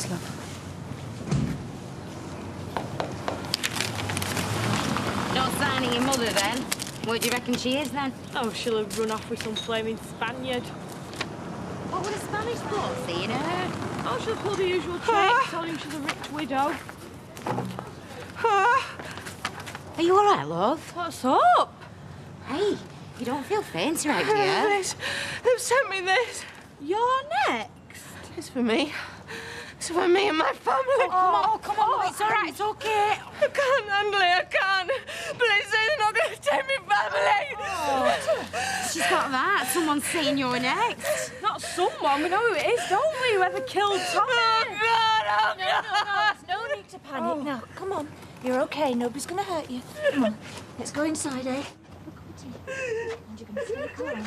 Thanks, love. Not signing your mother, then? What do you reckon she is, then? Oh, she'll have run off with some flaming Spaniard. What would a Spanish bloke see in her? Oh, she'll pull the usual trick, tell him she's a rich widow. Are you all right, love? What's up? Hey, you don't feel faint right here. They've sent me this. You're next. It's for me. It's for me and my family. Oh, come on, it's all right, it's okay. I can't handle it, I can't. Please say they're not going to take me family. Oh, she's got that. Someone's saying you're next. Not someone, we know who it is, don't we? Whoever killed Tommy. Oh, God, oh, No, there's no need to panic. Now, come on. You're okay. Nobody's going to hurt you. Come on. Let's go inside, eh? Look at the tea. And you're going to stay calm.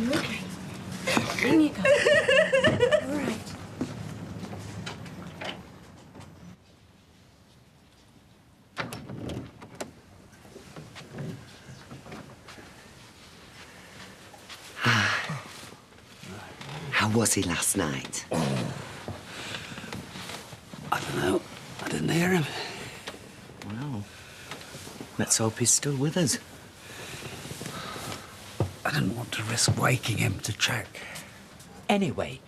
You're okay. In you go. All right. How was he last night? I don't know. I didn't hear him. Well, let's hope he's still with us. I didn't want to risk waking him to check. Anyway,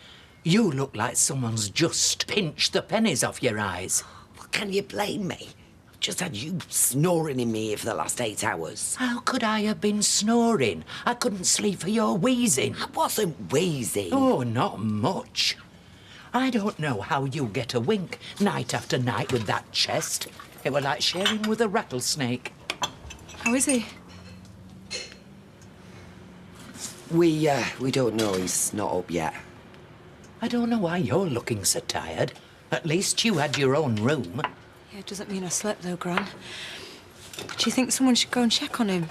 you look like someone's just pinched the pennies off your eyes. Well, can you blame me? I've just had you snoring in my ear for the last 8 hours. How could I have been snoring? I couldn't sleep for your wheezing. I wasn't wheezing. Oh, not much. I don't know how you get a wink night after night with that chest. It were like sharing with a rattlesnake. How is he? We don't know. He's not up yet. I don't know why you're looking so tired. At least you had your own room. Yeah, it doesn't mean I slept, though, Gran. Do you think someone should go and check on him?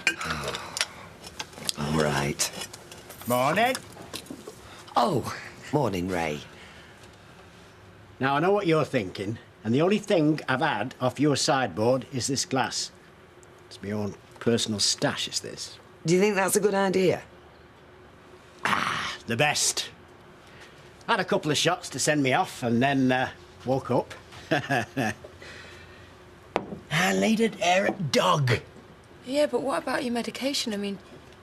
All right. Morning. Oh, morning, Ray. Now, I know what you're thinking, and the only thing I've had off your sideboard is this glass. It's my own personal stash, is this. Do you think that's a good idea? The best. Had a couple of shots to send me off, and then woke up. I laid it air at dog. Yeah, but what about your medication? I mean,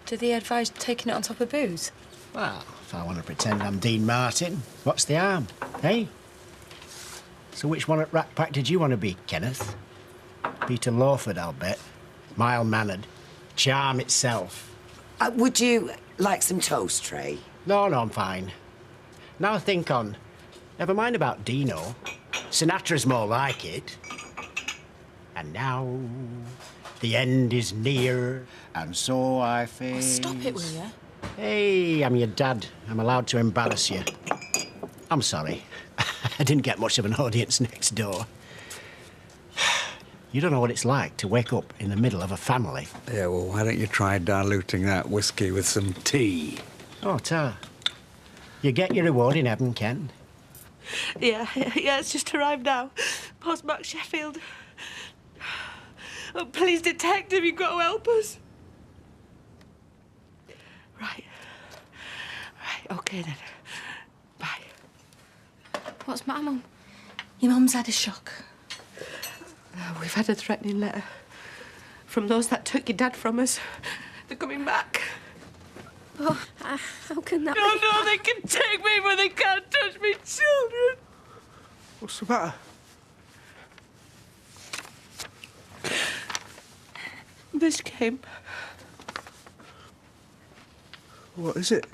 do they advise taking it on top of booze? Well, if I want to pretend I'm Dean Martin, what's the harm, eh? So which one at Rat Pack did you want to be, Kenneth? Peter Lawford, I'll bet. Mild-mannered. Charm itself. Would you like some toast, Ray? No, I'm fine. Now I think on... Never mind about Dino. Sinatra's more like it. And now... the end is near, and so I face... Oh, stop it, will you? Hey, I'm your dad. I'm allowed to embarrass you. I'm sorry. I didn't get much of an audience next door. You don't know what it's like to wake up in the middle of a family. Yeah, well, why don't you try diluting that whiskey with some tea? Oh, Tar. You get your reward in heaven, Ken. Yeah, it's just arrived now. Postmark Sheffield. Oh, please, detective, you've got to help us. Right, OK, then. Bye. What's the matter, Mum? Your mum's had a shock. We've had a threatening letter from those that took your dad from us. They're coming back. Oh, how can that be? No, they can take me, but they can't touch me children. What's the matter? This came. What is it?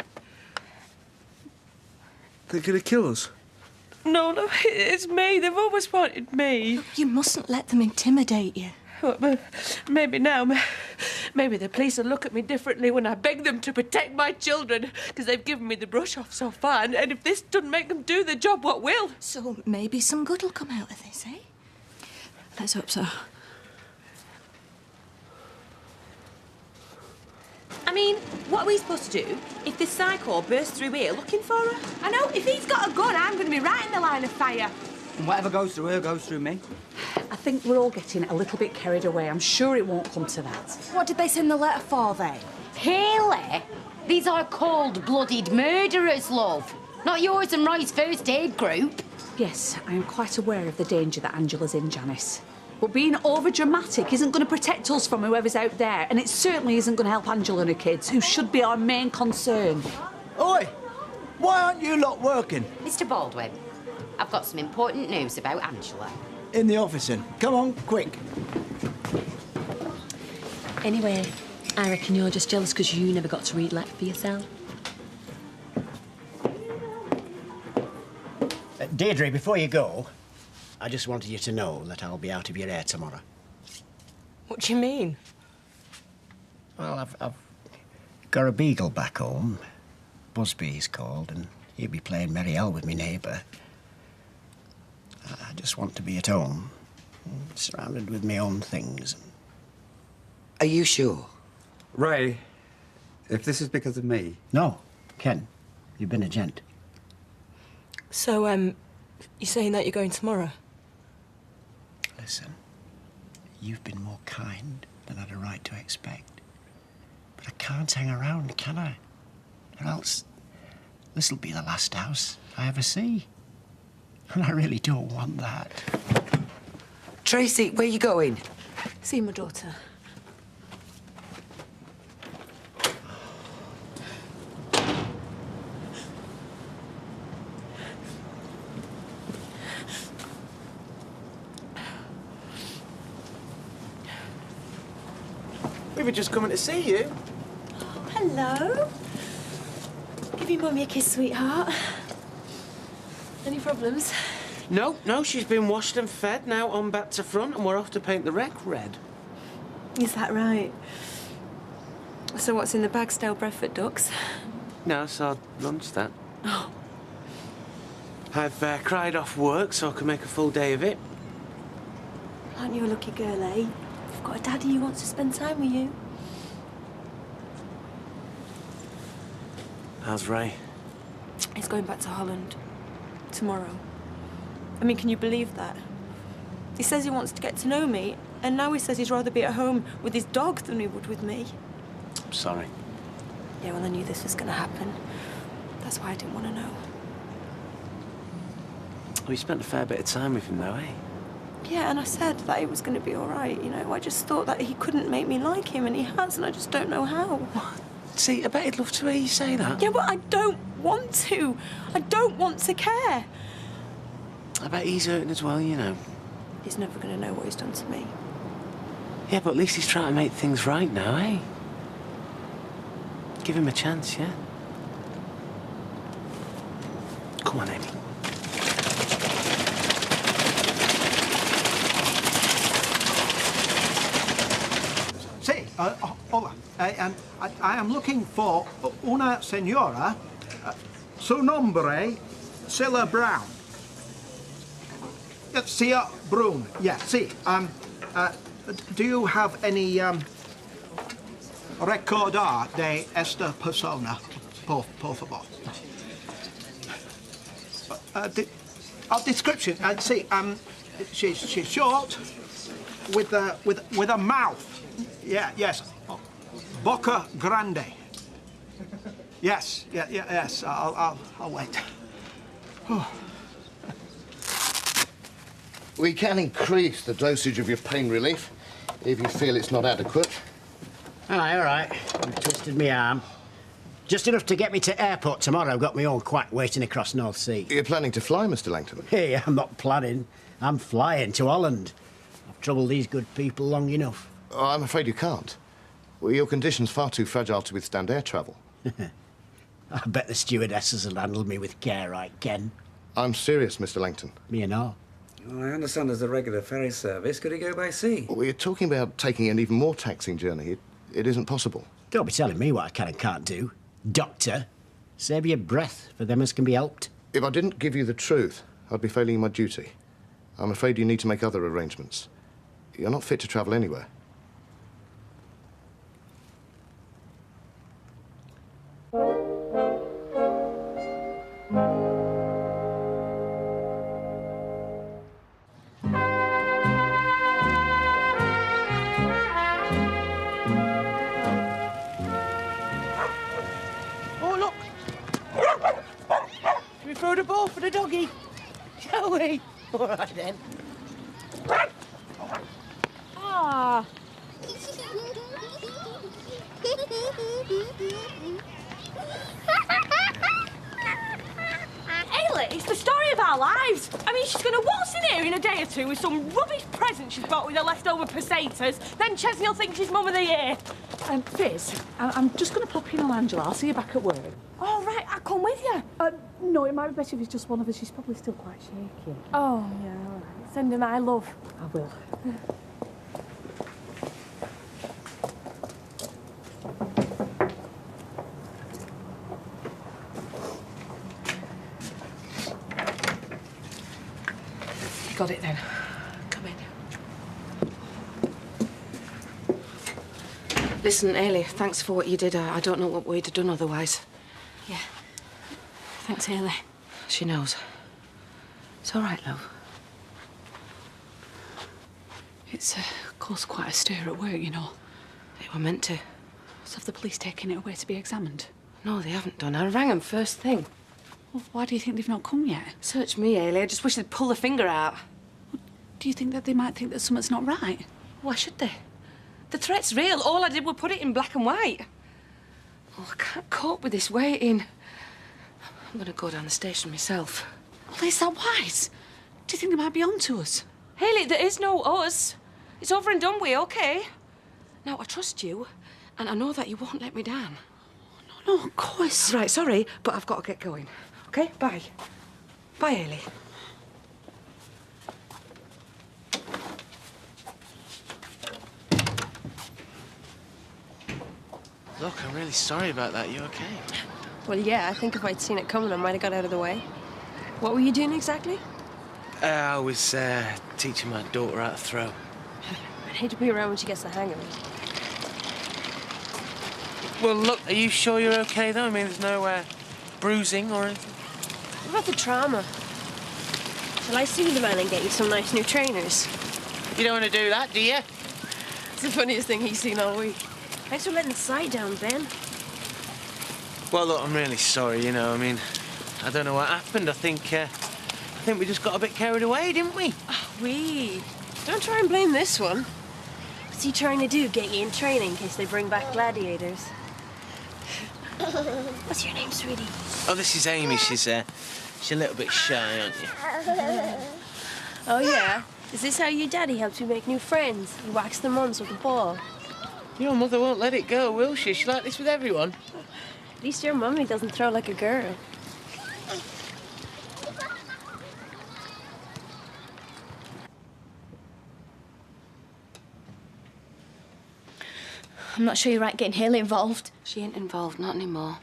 They're gonna kill us? No, it's me. They've always wanted me. You mustn't let them intimidate you. Well, but maybe now, maybe the police will look at me differently when I beg them to protect my children, because they've given me the brush off so far, and if this doesn't make them do the job, what will? So maybe some good will come out of this, eh? Let's hope so. I mean, what are we supposed to do if this psycho bursts through here looking for her? I know, if he's got a gun, I'm going to be right in the line of fire. And whatever goes through her goes through me. I think we're all getting a little bit carried away. I'm sure it won't come to that. What did they send the letter for, then? Haley, these are cold-blooded murderers, love. Not yours and Roy's first aid group. Yes, I am quite aware of the danger that Angela's in, Janice. But being over-dramatic isn't going to protect us from whoever's out there, and it certainly isn't going to help Angela and her kids, who should be our main concern. Oi! Why aren't you lot working? Mr. Baldwin, I've got some important news about Angela. In the office, then. Come on, quick. Anyway, I reckon you're just jealous because you never got to read Let for yourself. Deirdre, before you go, I just wanted you to know that I'll be out of your hair tomorrow. What do you mean? Well, I've got a beagle back home. Busby, he's called, and he'll be playing Merry Hell with me neighbour. I just want to be at home, surrounded with my own things. Are you sure? Ray, if this is because of me... No, Ken, you've been a gent. So, you're saying that you're going tomorrow? Listen, you've been more kind than I'd a right to expect. But I can't hang around, can I? Or else, this'll be the last house I ever see. And I really don't want that. Tracy, where you going? See my daughter. We were just coming to see you. Hello. Give your mummy a kiss, sweetheart. Any problems? No, she's been washed and fed, now on back to front, and we're off to paint the wreck red. Is that right? So what's in the bag, stale Bradford ducks? No, it's our lunch, that. Oh. I've cried off work so I can make a full day of it. Aren't you a lucky girl, eh? You've got a daddy who wants to spend time with you. How's Ray? He's going back to Holland. Tomorrow. I mean, can you believe that? He says he wants to get to know me, and now he says he'd rather be at home with his dog than he would with me. I'm sorry. Yeah, well, I knew this was going to happen. That's why I didn't want to know. We spent a fair bit of time with him, though, eh? Yeah, and I said that it was going to be all right, you know. I just thought that he couldn't make me like him, and he has, and I just don't know how. What? See, I bet he'd love to hear you say that. Yeah, but I don't want to. I don't want to care. I bet he's hurting as well, you know. He's never going to know what he's done to me. Yeah, but at least he's trying to make things right now, eh? Give him a chance, yeah? Come on, Amy. Say, hola. I am looking for una señora, su nombre, Silla Brown. Sia Brun, yeah, see. Do you have any recordar de esta persona, por favor? Description. See, she's short, with a mouth. Yeah, yes. Boca grande. Yes, yes. I'll wait. We can increase the dosage of your pain relief if you feel it's not adequate. Aye, all right. You twisted me arm. Just enough to get me to airport tomorrow. I've got my own quack waiting across North Sea. You're planning to fly, Mr. Langton? Hey, I'm not planning. I'm flying to Holland. I've troubled these good people long enough. Oh, I'm afraid you can't. Well, your condition's far too fragile to withstand air travel. I bet the stewardesses will handle me with care, right, Ken? I'm serious, Mr. Langton. Me and all. Well, I understand there's a regular ferry service. Could he go by sea? Well, we're talking about taking an even more taxing journey. It isn't possible. Don't be telling me what I can and can't do. Doctor, save your breath for them as can be helped. If I didn't give you the truth, I'd be failing my duty. I'm afraid you need to make other arrangements. You're not fit to travel anywhere. Should we throw the ball for the doggy? Shall we? All right, then. Ah. Ailey, it's the story of our lives. I mean, she's going to waltz in here in a day or two with some rubbish present she's bought with her leftover pesetas. Then Chesney will think she's Mum of the Year. Fizz, I'm just going to pop in on Angela. I'll see you back at work. Oh, right, I'll come with you. No, it might be better if it's just one of us. She's probably still quite shaky. Oh, yeah, all right. Send her my love. I will. You got it then. Come in. Listen, Ailey, thanks for what you did. I don't know what we'd have done otherwise. Yeah. Thanks, Ailey. She knows. It's all right, love. It's caused quite a stir at work, you know. They were meant to. So have the police taken it away to be examined? No, they haven't done. I rang them first thing. Well, why do you think they've not come yet? Search me, Ailey. I just wish they'd pull the finger out. Do you think that they might think that something's not right? Why should they? The threat's real. All I did was put it in black and white. Oh, I can't cope with this waiting. I'm gonna go down the station myself. Well, is that wise? Do you think they might be on to us? Hayley, there is no us. It's over and done with, OK? Now, I trust you, and I know that you won't let me down. No, of course. Right, sorry, but I've got to get going. OK? Bye. Bye, Hayley. Look, I'm really sorry about that. You OK? Well, yeah, I think if I'd seen it coming, I might have got out of the way. What were you doing exactly? I was teaching my daughter how to throw. I'd hate to be around when she gets the hang of it. Well, look, are you sure you're OK, though? I mean, there's no bruising or anything? What about the trauma? Shall I see the man and get you some nice new trainers? You don't want to do that, do you? It's the funniest thing he's seen all week. Thanks for letting the side down, Ben. Well, look, I'm really sorry, you know. I mean, I don't know what happened. I think we just got a bit carried away, didn't we? Oh, we. Don't try and blame this one. What's he trying to do? Get you in training in case they bring back gladiators? What's your name, sweetie? Oh, this is Amy. She's a little bit shy, aren't you? Oh, yeah? Is this how your daddy helps you make new friends? You wax them once with a ball? Your mother won't let it go, will she? She's like this with everyone. At least your mummy doesn't throw like a girl. I'm not sure you're right getting Hayley involved. She ain't involved, not anymore.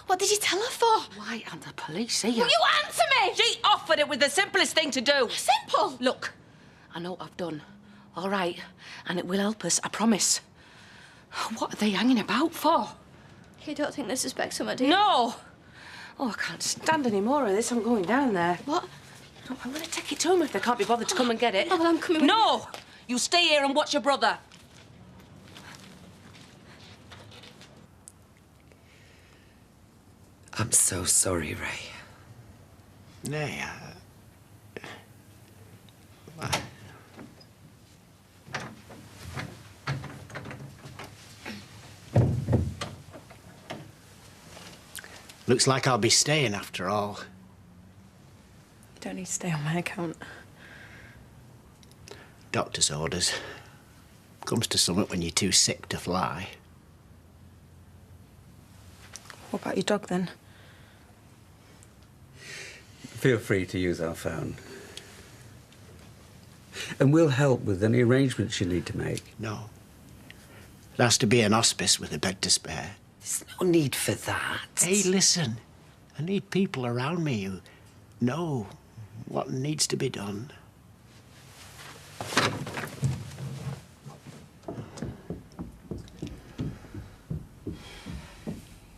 What did you tell her for? Why aren't the police here? Will you answer me? She offered it with the simplest thing to do. Simple? Look, I know what I've done. All right, and it will help us, I promise. What are they hanging about for? You don't think they suspect something, do you? No! Oh, I can't stand any more of this. I'm going down there. What? No, I'm going to take it to them if they can't be bothered to come and get it. Oh, well, I'm coming with No! You stay here and watch your brother. I'm so sorry, Ray. Nay, looks like I'll be staying after all. You don't need to stay on my account. Doctor's orders. Comes to something when you're too sick to fly. What about your dog, then? Feel free to use our phone. And we'll help with any arrangements you need to make. No. It has to be an hospice with a bed to spare. There's no need for that. Hey, listen. I need people around me who know what needs to be done.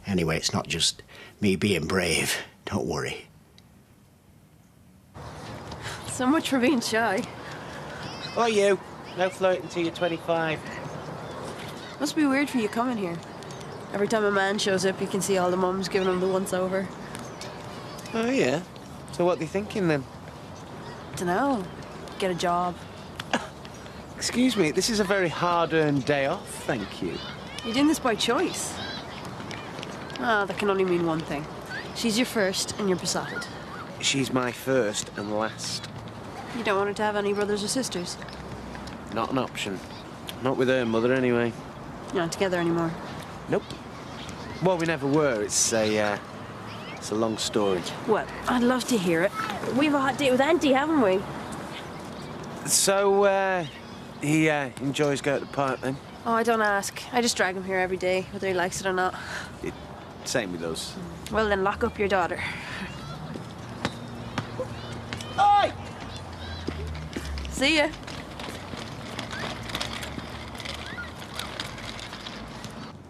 Anyway, it's not just me being brave. Don't worry. So much for being shy. Oh, you. No flirting till you're 25. Must be weird for you coming here. Every time a man shows up, you can see all the mums giving him the once-over. Oh, yeah? So what are you thinking, then? Dunno. Get a job. Excuse me, this is a very hard-earned day off, thank you. You're doing this by choice. Ah, that can only mean one thing. She's your first, and you're besotted. She's my first and last. You don't want her to have any brothers or sisters? Not an option. Not with her mother, anyway. You're not together anymore? Nope. Well, we never were. It's a long story. Well, I'd love to hear it. We've a hot date with Auntie, haven't we? So, he enjoys going to the park, then? Oh, I don't ask. I just drag him here every day, whether he likes it or not. Same with us. Well, then lock up your daughter. Oi! See ya.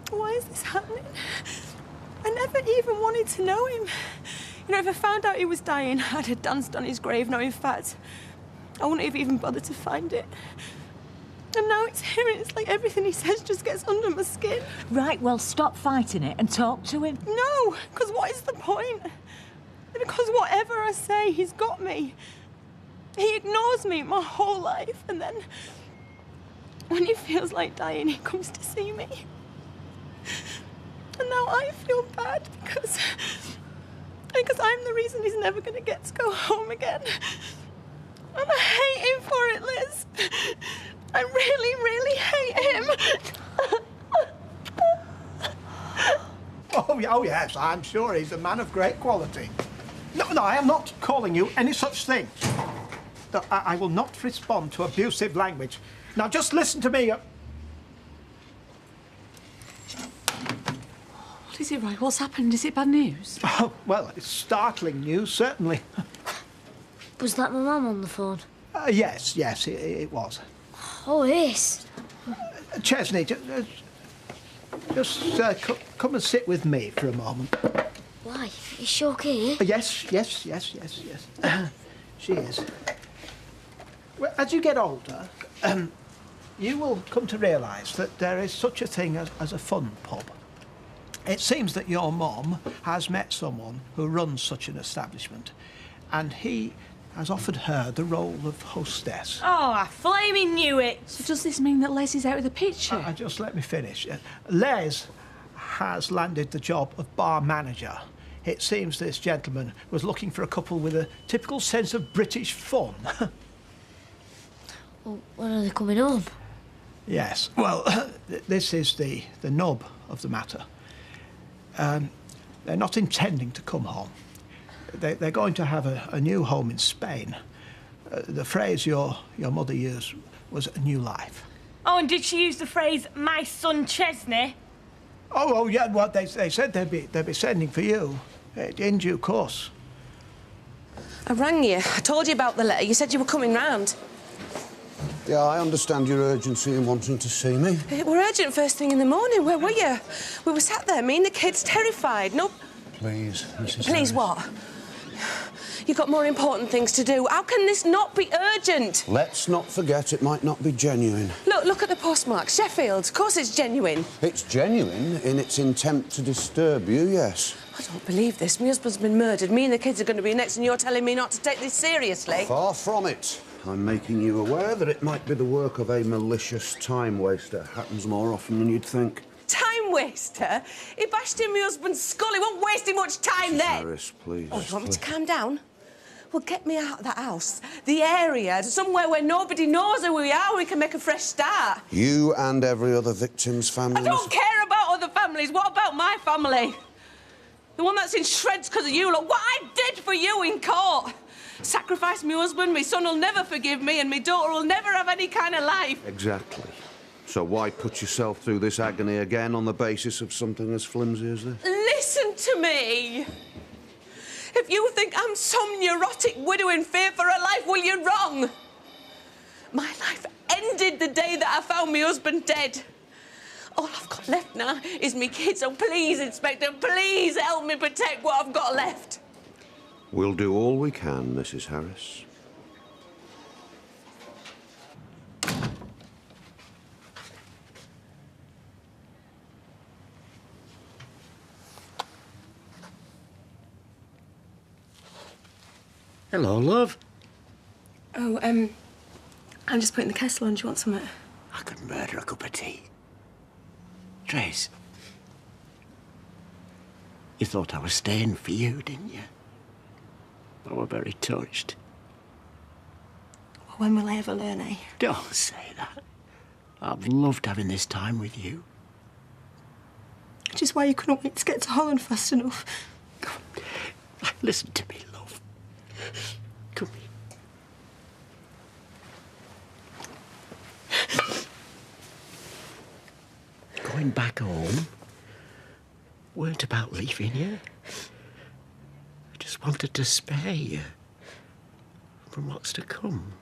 Why is this happening? I never even wanted to know him. You know, if I found out he was dying, I'd have danced on his grave. No, in fact, I wouldn't have even bothered to find it. And now it's him, and it's like everything he says just gets under my skin. Right, well, stop fighting it and talk to him. No, because what is the point? Because whatever I say, he's got me. He ignores me my whole life, and then when he feels like dying, he comes to see me. And now I feel bad because I'm the reason he's never going to get to go home again. And I hate him for it, Liz. I really, really hate him. Oh, yes, I'm sure he's a man of great quality. No, I am not calling you any such thing. No, I will not respond to abusive language. Now, just listen to me. What is it, Roy? What's happened? Is it bad news? Oh, well, it's startling news, certainly. Was that my mum on the phone? Yes, it was. Oh, yes. Chesney, just come and sit with me for a moment. Why? Is she okay? Yes. She is. Well, as you get older, you will come to realise that there is such a thing as a fun pub. It seems that your mum has met someone who runs such an establishment, and he has offered her the role of hostess. Oh, I flaming knew it. So does this mean that Les is out of the picture? Just let me finish. Les has landed the job of bar manager. It seems this gentleman was looking for a couple with a typical sense of British fun. Well, when are they coming home? Yes. Well, this is the nub of the matter. They're not intending to come home. They're going to have a new home in Spain. The phrase your mother used was a new life. Oh, and did she use the phrase, my son Chesney? Oh, yeah, well, they said they'd be sending for you in due course. I rang you. I told you about the letter. You said you were coming round. Yeah, I understand your urgency in wanting to see me. It were urgent first thing in the morning. Where were you? We were sat there, me and the kids, terrified. No... Please, Mrs. Please, Harris. what? You've got more important things to do. How can this not be urgent? Let's not forget it might not be genuine. Look at the postmark. Sheffield. Of course it's genuine. It's genuine in its intent to disturb you, yes. I don't believe this. My husband's been murdered. Me and the kids are going to be next, and you're telling me not to take this seriously. Far from it. I'm making you aware that it might be the work of a malicious time waster. Happens more often than you'd think. Time waster? He bashed in my husband's skull. He wasn't wasting much time then. Harris, please. Oh, you want me to calm down? Well, get me out of that house, the area, somewhere where nobody knows who we are. We can make a fresh start. You and every other victim's family. I don't care about other families. What about my family? The one that's in shreds because of you. Look, what I did for you in court. Sacrificed my husband, my son will never forgive me, and my daughter will never have any kind of life. Exactly. So why put yourself through this agony again on the basis of something as flimsy as this? Listen to me. If you think I'm some neurotic widow in fear for her life, well, you're wrong. My life ended the day that I found my husband dead. All I've got left now is me kids, so please, Inspector, please help me protect what I've got left. We'll do all we can, Mrs. Harris. Hello, love. Oh, I'm just putting the kettle on. Do you want something? I could murder a cup of tea. Trace, you thought I was staying for you, didn't you? I was very touched. Well, when will I ever learn, eh? Don't say that. I've loved having this time with you. Which is why you couldn't wait to get to Holland fast enough. Listen to me, love. Come here. Going back home weren't about leaving you. I just wanted to spare you from what's to come.